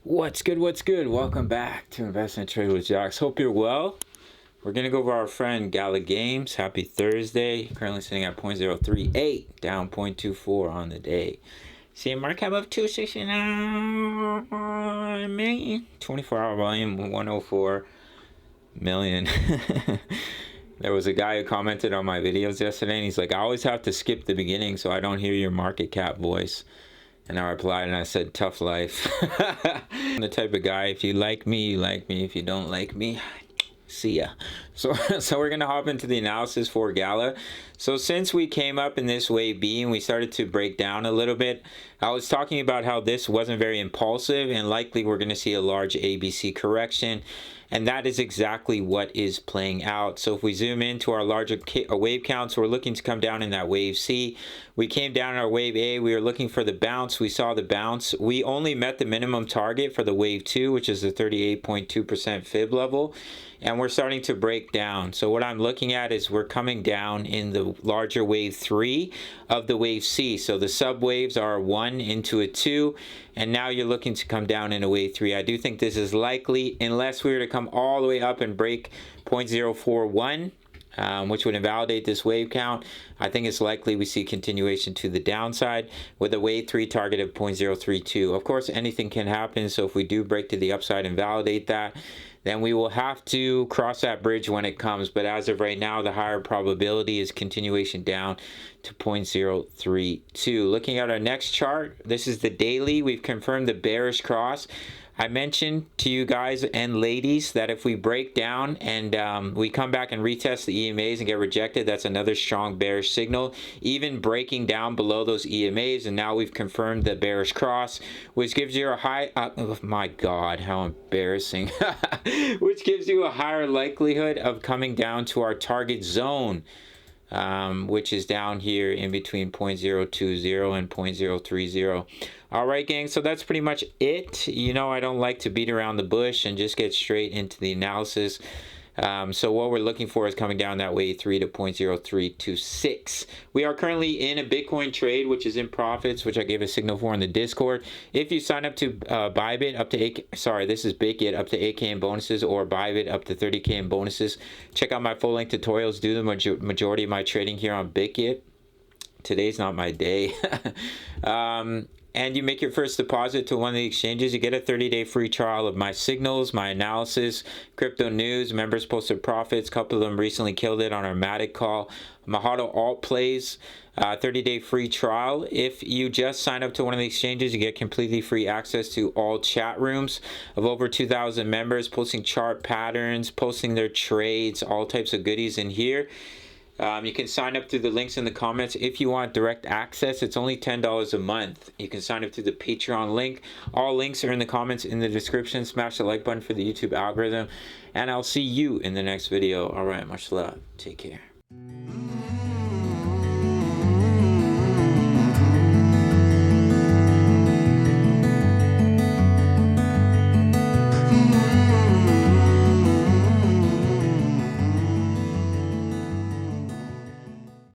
What's good? What's good? Welcome back to Invest and Trade with Jax. Hope you're well. We're going to go over our friend Gala Games. Happy Thursday. Currently sitting at 0.038, down 0.24 on the day. See a market cap of 269 million. 24-hour volume 104 million. There was a guy who commented on my videos yesterday, and he's like, I always have to skip the beginning so I don't hear your market cap voice. And I replied and I said, tough life. I'm the type of guy, if you like me, you like me. If you don't like me, see ya. So we're going to hop into the analysis for Gala. So since we came up in this wave B and we started to break down a little bit, I was talking about how this wasn't very impulsive and likely we're going to see a large ABC correction. And that is exactly what is playing out. So if we zoom into our larger wave counts, we're looking to come down in that wave C. We came down in our wave A. We were looking for the bounce. We saw the bounce. We only met the minimum target for the wave 2, which is the 38.2% fib level. And we're starting to break down. So what I'm looking at is we're coming down in the larger wave 3 of the wave C. So the sub waves are 1 into a 2. And now you're looking to come down in a wave 3. I do think this is likely unless we were to come all the way up and break 0.041, which would invalidate this wave count. I think it's likely we see continuation to the downside with a wave 3 target of 0.032. Of course, anything can happen. So if we do break to the upside and validate that, then we will have to cross that bridge when it comes. But as of right now, the higher probability is continuation down to 0.032. Looking at our next chart, this is the daily. We've confirmed the bearish cross. I mentioned to you guys and ladies that if we break down and we come back and retest the EMAs and get rejected, that's another strong bearish signal. Even breaking down below those EMAs, and now we've confirmed the bearish cross, which gives you a high, oh my God, how embarrassing, which gives you a higher likelihood of coming down to our target zone. Which is down here in between 0.020 and 0.030. All right, gang, so that's pretty much it. You know, I don't like to beat around the bush and just get straight into the analysis. So what we're looking for is coming down that way 3 to 0.0326. We are currently in a Bitcoin trade, which is in profits, which I gave a signal for in the Discord. If you sign up to Bybit up to 8, sorry, this is Bitget up to 8K in bonuses, or Bybit up to 30K in bonuses. Check out my full length tutorials. Do the majority of my trading here on Bitget. Today's not my day. And you make your first deposit to one of the exchanges, you get a 30-day free trial of my signals, my analysis, crypto news, members posted profits. A couple of them recently killed it on our Matic call. Mahado alt plays, 30-day free trial. If you just sign up to one of the exchanges, you get completely free access to all chat rooms of over 2,000 members, posting chart patterns, posting their trades, all types of goodies in here. You can sign up through the links in the comments. If you want direct access, it's only $10 a month. You can sign up through the Patreon link. All links are in the comments in the description. Smash the like button for the YouTube algorithm. And I'll see you in the next video. All right, much love. Take care.